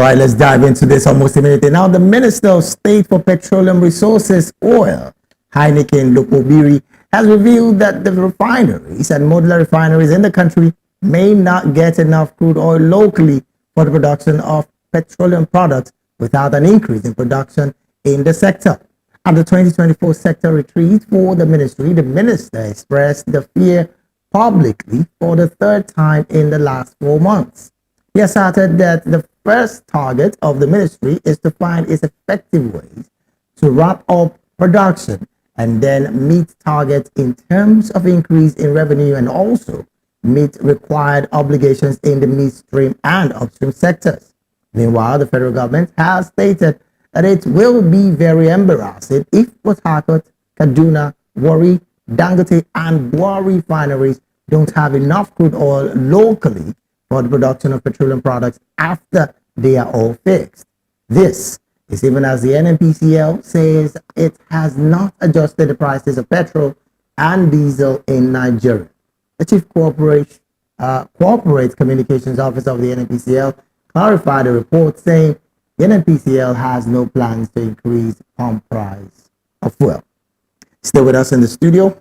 All right, let's dive into this almost immediately. Now, the Minister of State for Petroleum Resources, Oil, Heineken Lokpobiri, has revealed that the refineries and modular refineries in the country may not get enough crude oil locally for the production of petroleum products without an increase in production in the sector. At the 2024 sector retreat for the ministry, the minister expressed the fear publicly for the third time in the last 4 months. He asserted that the first target of the ministry is to find its effective ways to ramp up production and then meet targets in terms of increase in revenue and also meet required obligations in the midstream and upstream sectors. Meanwhile, the federal government has stated that it will be very embarrassing if Port Harcourt, Kaduna, Warri, Dangote, and Bua refineries don't have enough crude oil locally for the production of petroleum products after they are all fixed. This is even as the NNPCL says it has not adjusted the prices of petrol and diesel in Nigeria. The Chief Corporate Communications Officer of the NNPCL clarified the report, saying the NNPCL has no plans to increase pump price of fuel. Still with us in the studio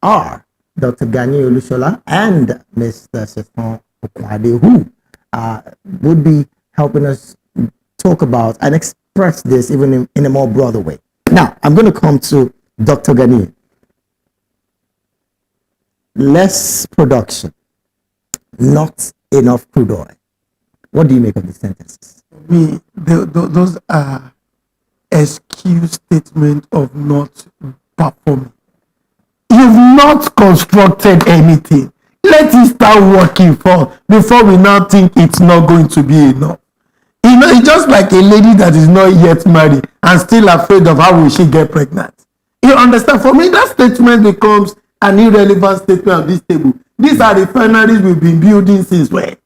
are Dr. Gani Olushola and Mr. Sefon Okwade, who would be helping us talk about and express this even in a more broader way. Now, I'm going to come to Dr. Gani. Less production, not enough crude oil. What do you make of these sentences? Those are excuse statements of not performing. You've not constructed anything. Let it start working for before we now think it's not going to be enough. You know, it's just like a lady that is not yet married and still afraid of how will she get pregnant. You understand? For me, that statement becomes an irrelevant statement of this table. These are refineries we've been building since when?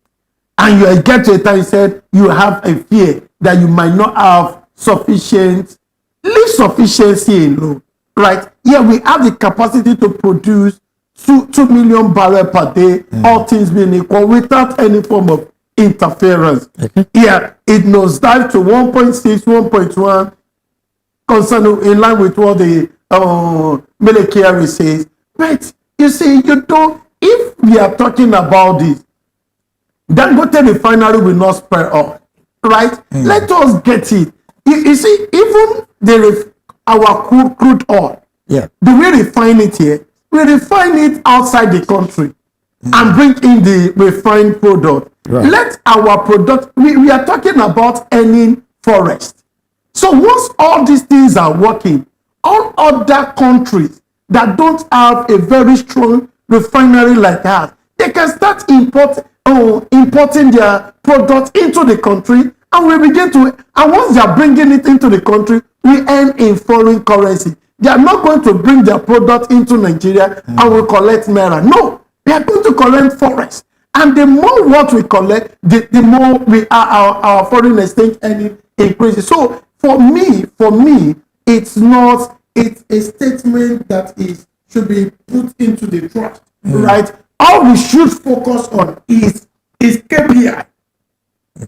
And you get to a time you said you have a fear that you might not have sufficient, leave sufficiency alone, right? Yeah, we have the capacity to produce 2 million barrels per day, all things being equal, without any form of interference. Yeah, it nosedive to 1.6, 1.1, concerned in line with what the military says. But you see, you don't, if we are talking about this, Dangote refinery will not spare off, right? Let us get it. You see, even our crude oil, the way we refine it here, we refine it outside the country and bring in the refined product. Right. Let our product, we are talking about earning forest. So once all these things are working, all other countries that don't have a very strong refinery like ours, they can start importing their product into the country, and we begin to, and once they are bringing it into the country, we earn in foreign currency. They are not going to bring their product into Nigeria and we collect naira. No, they are going to collect forest. And the more what we collect, the more our foreign exchange earning increases. So for me, it's a statement that should be put into the trust, right? All we should focus on is KPI.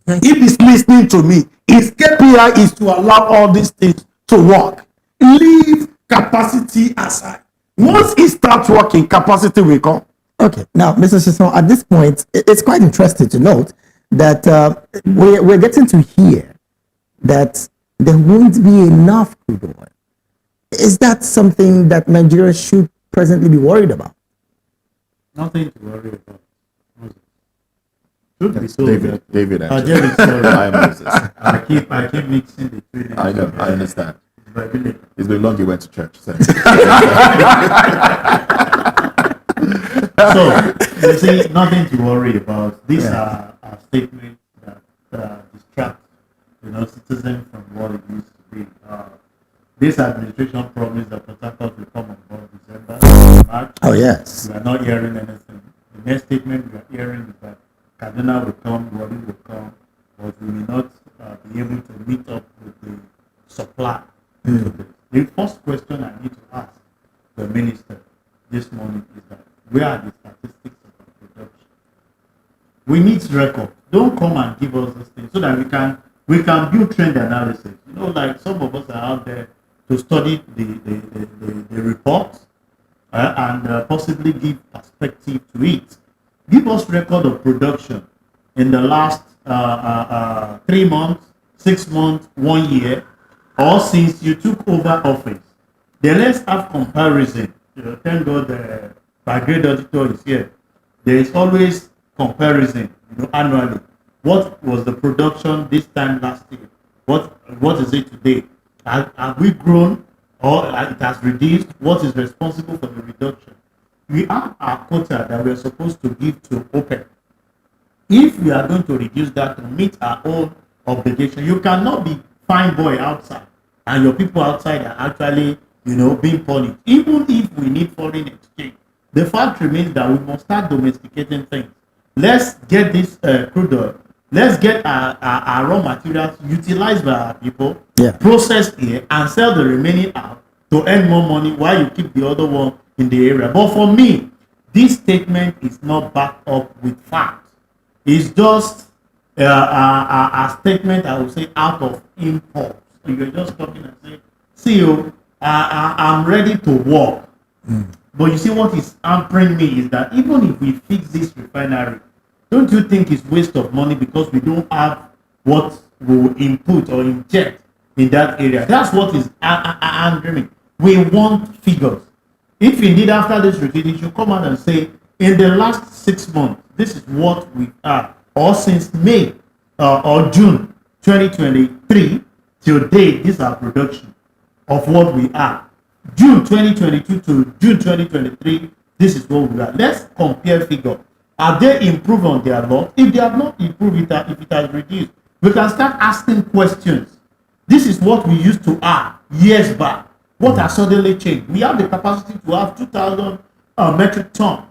If it's listening to me, his KPI is to allow all these things to work. Leave capacity aside. Once it starts working, capacity will come. Okay. Now, Mr. Sisson, at this point, it's quite interesting to note that we're getting to hear that there won't be enough crude oil. Is that something that Nigeria should presently be worried about? Nothing to worry about. David, sorry. I keep mixing the two names. I know, I understand. It's been long you went to church. So, you see, nothing to worry about. These are statements that distract citizens from what it used to be. This administration promised that Port Harcourt will come on board December, March. Oh yes. We are not hearing anything. The next statement we are hearing is that Kaduna will come, Warri will come, but we may not be able to meet up with the supply. The first question I need to ask the minister this morning is that where are the statistics of our production? We need record. Don't come and give us these things so that we can We can build trend analysis. You know, like some of us are out there to study the reports and possibly give perspective to it. Give us record of production in the last 3 months, 6 months, 1 year, or since you took over office. Then let's have comparison. You know, thank God my great auditor is here. There is always comparison, you know, annually. What was the production this time last year? What is it today? Have we grown or it has reduced? What is responsible for the reduction? We have our quota that we are supposed to give to OPEC. If we are going to reduce that to meet our own obligation, you cannot be fine boy outside and your people outside are actually, you know, being punished. Even if we need foreign exchange, the fact remains that we must start domesticating things. Let's get this crude oil. Let's get our raw materials utilized by our people, Yeah. processed here, and sell the remaining out to earn more money while you keep the other one in the area. But for me, this statement is not backed up with facts. It's just a statement, I would say, out of impulse. So you're just talking and saying, see, I'm ready to work. But you see, what is hampering me is that even if we fix this refinery, don't you think it's waste of money because we don't have what we will input or inject in that area? That's what is angering me. We want figures. If indeed after this review, you should come out and say, in the last 6 months, this is what we are, or since May or June 2023 till date, this is our production of what we are. June 2022 to June 2023, this is what we are. Let's compare figures. Have they improved on their lot? If they have not improved, if it has reduced, we can start asking questions. This is what we used to have years back. What has suddenly changed? We have the capacity to have 2,000 metric tons,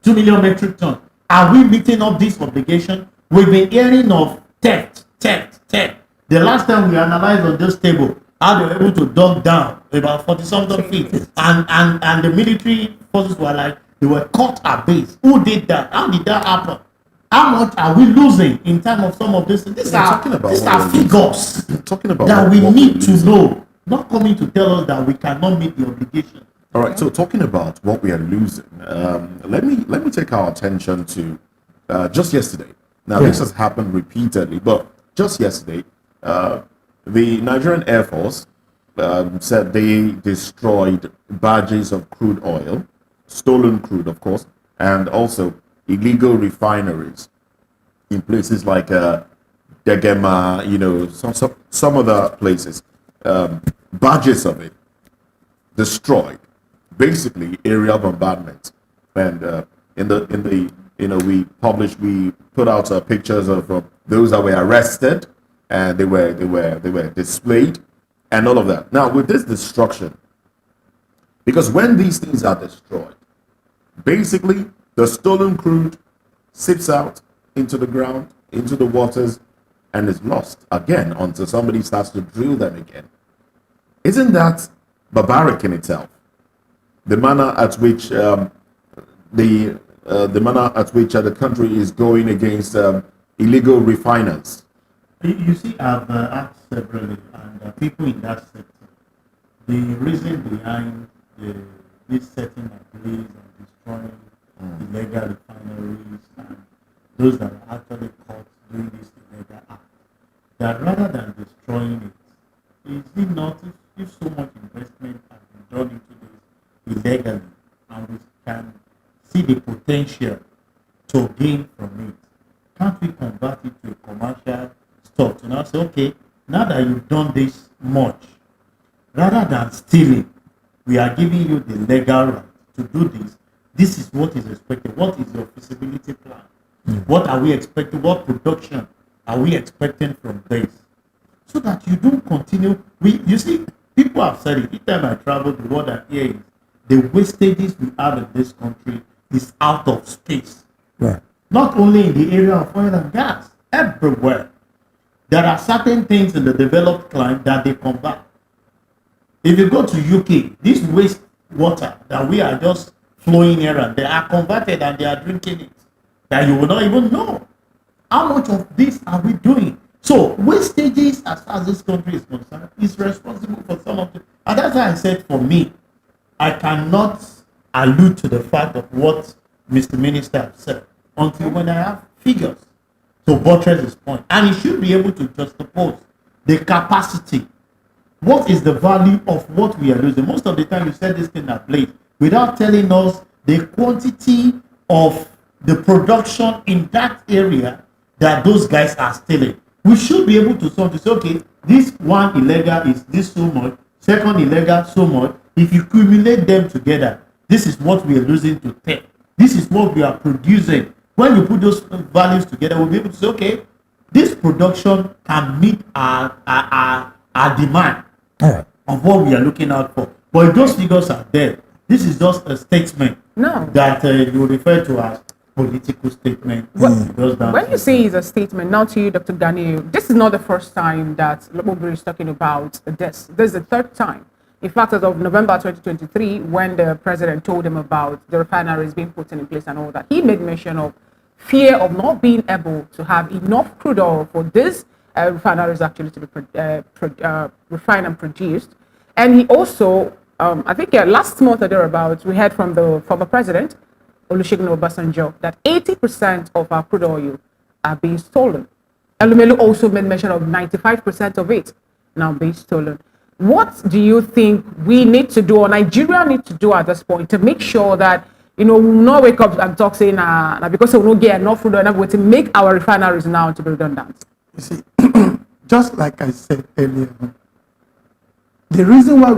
2 million metric tons. Are we meeting up this obligation? We've been hearing of theft. The last time we analyzed on this table, how they were able to dug down about 40-something feet, and the military forces were like, they were caught at base. Who did that? How did that happen? How much are we losing in terms of some of this? These are figures Talking about that we what need we're to losing. know, not coming to tell us that we cannot meet the obligation. All right. So talking about what we are losing, let me take our attention to just yesterday. Now this has happened repeatedly, but just yesterday, the Nigerian Air Force said they destroyed barges of crude oil, stolen crude, of course, and also illegal refineries in places like Degema, you know, some other places. Barges of it destroyed, basically aerial bombardment. And in the we put out pictures of those that were arrested, and they were displayed and all of that. Now with this destruction, because when these things are destroyed, basically the stolen crude sips out into the ground, into the waters, and is lost again until somebody starts to drill them again. Isn't that barbaric in itself? The manner at which the country is going against illegal refiners. You see, I've asked severally, and people in that sector, the reason behind this setting ablaze and destroying illegal refineries and those that are actually caught doing this illegal act, that rather than destroying it, is it not if so much investment has been done into this illegally, and we can see the potential to gain from it, can't we convert it to a commercial stuff to now say, okay, now that you've done this much, rather than stealing, we are giving you the legal right to do this. This is what is expected. What is your feasibility plan? What are we expecting? What production are we expecting from this? So that you don't continue. You see, people have said it. Each time I travel, the word I hear is the wastages we have in this country is out of space. Right. Not only in the area of oil and gas, everywhere. There are certain things in the developed climate that they convert. If you go to UK, this waste water that we are just flowing here and they are converted and they are drinking it, that you will not even know. How much of this are we doing? So wastages, as far as this country is concerned, is responsible for some of the. And that's why I said, for me, I cannot allude to the fact of what Mr. Minister said until when I have figures to buttress his point. And he should be able to juxtapose the capacity. What is the value of what we are losing? Most of the time, you said this thing at place without telling us the quantity of the production in that area that those guys are stealing. We should be able to sort to say, okay, this one illegal is this so much, second illegal so much. If you cumulate them together, this is what we are losing to take. This is what we are producing. When you put those values together, we'll be able to say, okay, this production can meet our demand of what we are looking out for. But if those figures are there, this is just a statement that you refer to as political statement. When you say it's a statement, now to you, Dr. Ganiyu, this is not the first time that Lokpobiri is talking about this. This is the third time. In fact, as of November 2023, when the president told him about the refineries being put in place and all that, he made mention of fear of not being able to have enough crude oil for this refineries actually to be refined and produced. And he also, I think last month or thereabouts, we heard from the former president, Olusegun Obasanjo, that 80% of our crude oil are being stolen. Elumelu also made mention of 95% of it now being stolen. What do you think we need to do, or Nigeria need to do at this point, to make sure that, you know, we'll not wake up and talk saying, because we will not get enough crude oil, we're to make our refineries now to be redundant? You see, just like I said earlier, the reason why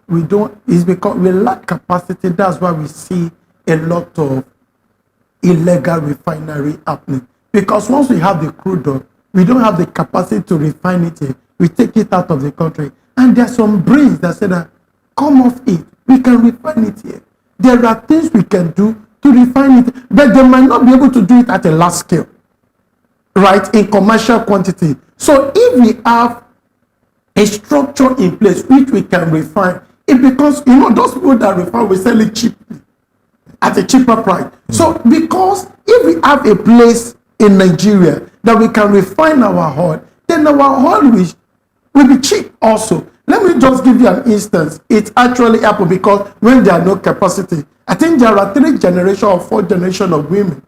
we don't is because we lack capacity. That's why we see a lot of illegal refinery happening. Because once we have the crude oil, we don't have the capacity to refine it here. We take it out of the country. And there are some brains that say that, come off it, we can refine it here. There are things we can do to refine it, but they might not be able to do it at a large scale, right, in commercial quantity. So if we have a structure in place which we can refine, it becomes, you know, those people that refine will sell it cheaply, at a cheaper price. So because if we have a place in Nigeria that we can refine our oil, then our oil will be cheap also. Let me just give you an instance. It actually happened because when there are no capacity, I think there are 3 generations or 4 generations of women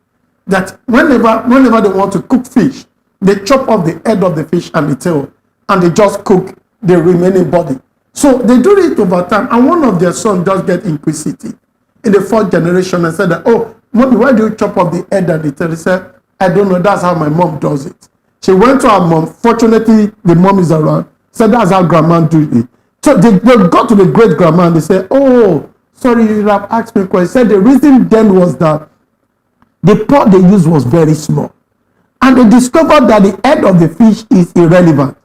that whenever they want to cook fish, they chop off the head of the fish and the tail, and they just cook the remaining body. So they do it over time, and one of their sons just get inquisitive in the 4th generation and said that, oh, mommy, why do you chop off the head and the tail? He said, I don't know, that's how my mom does it. She went to her mom. Fortunately, the mom is around. Said that's how grandma do it. So they got to the great grandma and they said, oh, sorry, you have asked me a question. Said the reason then was that the pot they used was very small. And they discovered that the head of the fish is irrelevant.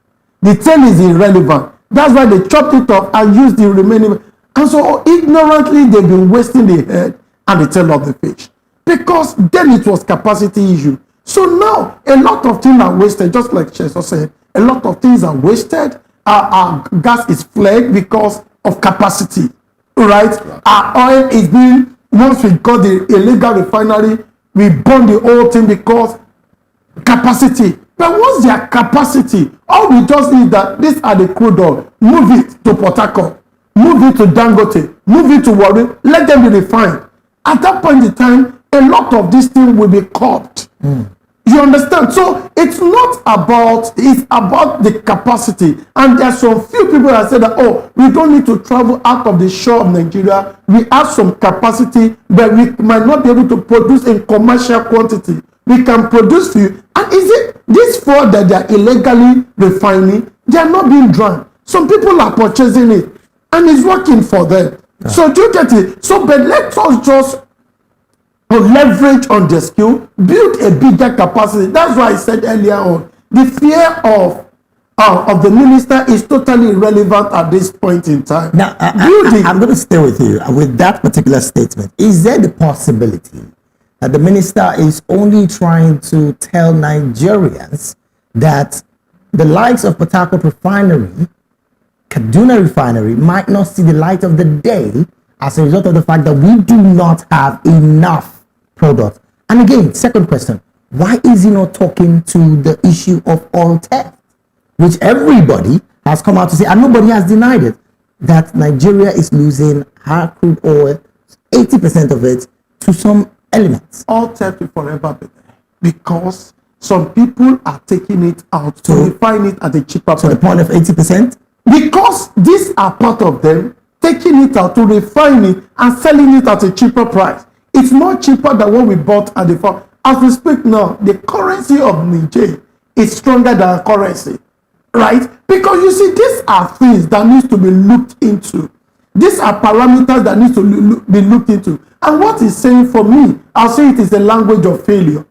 The tail is irrelevant. That's why they chopped it off and used the remaining. And so ignorantly, they've been wasting the head and the tail of the fish. Because then it was capacity issue. So now, a lot of things are wasted, just like Cheso said. A lot of things are wasted. Our gas is flagged because of capacity, right? Our oil is being, once we got the illegal refinery, we burn the whole thing because capacity. But what's their capacity? All we just need that these are the crude oil. Move it to Port Harcourt, move it to Dangote, move it to Warri, let them be refined. At that point in time, a lot of these things will be curbed. You understand? So it's not about, it's about the capacity. And there's some few people that say that, oh, we don't need to travel out of the shore of Nigeria. We have some capacity, but we might not be able to produce in commercial quantity. We can produce few. And is it this fraud that they are illegally refining? They are not being drawn. Some people are purchasing it, and it's working for them. So do you get it? So, but let us just leverage on the skill, build a bigger capacity. That's why I said earlier on, the fear of the minister is totally irrelevant at this point in time. Now, I'm going to stay with you with that particular statement. Is there the possibility that the minister is only trying to tell Nigerians that the likes of Port Harcourt Refinery, Kaduna Refinery, might not see the light of the day as a result of the fact that we do not have enough product? And again, second question, Why is he not talking to the issue of oil theft, which everybody has come out to say, and nobody has denied it, that Nigeria is losing her crude oil, 80% of it, to some elements. All theft will forever be there because some people are taking it out to So- refine it at a cheaper To the price. point of 80%. Because these are part of them taking it out to refine it and selling it at a cheaper price. It's not cheaper than what we bought at the farm. As we speak now, the currency of Niger is stronger than our currency, right? Because you see, these are things that needs to be looked into. These are parameters that need to be looked into. And what he's saying for me, I'll say it is the language of failure.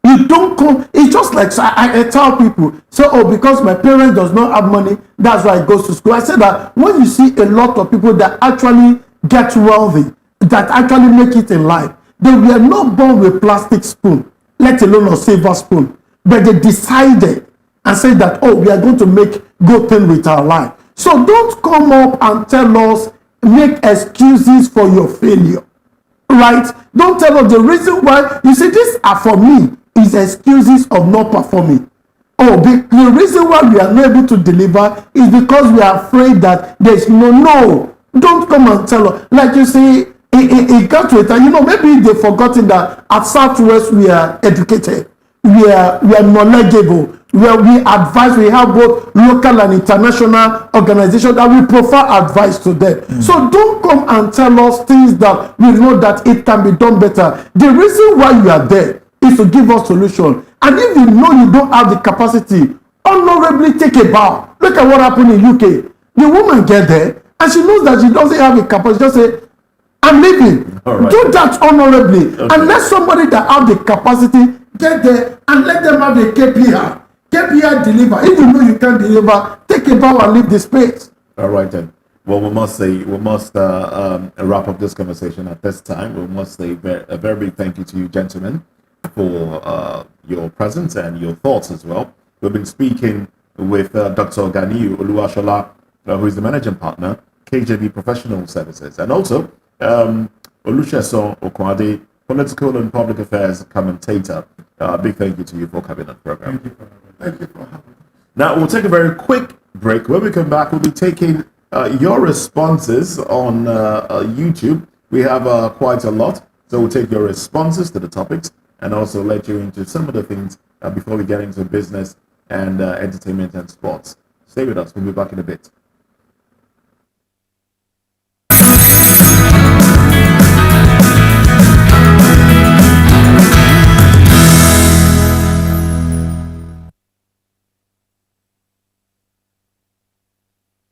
You don't come, it's just like, so I tell people, so, oh, because my parents does not have money, that's why I go to school. I say that when you see a lot of people that actually get wealthy, that actually make it in life, they were not born with plastic spoon, let alone a silver spoon, but they decided and said that, oh, we are going to make good thing with our life. So don't come up and tell us, make excuses for your failure. Right? Don't tell us the reason why. You see, these are for me is excuses of not performing. Oh, the reason why we are not able to deliver is because we are afraid that there's no. Don't come and tell us. Like you see, it got to a time, maybe they've forgotten that at Southwest we are educated, we are knowledgeable, we advise, we have both local and international organizations that we prefer advice to them. So don't come and tell us things that we know that it can be done better. The reason why you are there is to give us solution. And if you know you don't have the capacity, honorably take a bow. Look at what happened in UK. The woman get there and she knows that she doesn't have the capacity. Just say, I'm leaving. All right. Do that honorably. Okay. And let somebody that have the capacity get there and let them have the KPI. KPI deliver. If you know you can't deliver, take a bow and leave the space. All right then. Well, we must wrap up this conversation at this time. We must say a very big thank you to you, gentlemen, for your presence and your thoughts as well. We've been speaking with Dr. Ganiyu Oluwashola, who is the managing partner, KJB Professional Services, and also Olusegun Okwade, political and public affairs commentator. Big thank you to you for coming on the program. Thank you for having me. Now, we'll take a very quick break. When we come back, we'll be taking your responses on YouTube. We have quite a lot, so we'll take your responses to the topics and also let you into some of the things before we get into business and entertainment and sports. Stay with us. We'll be back in a bit.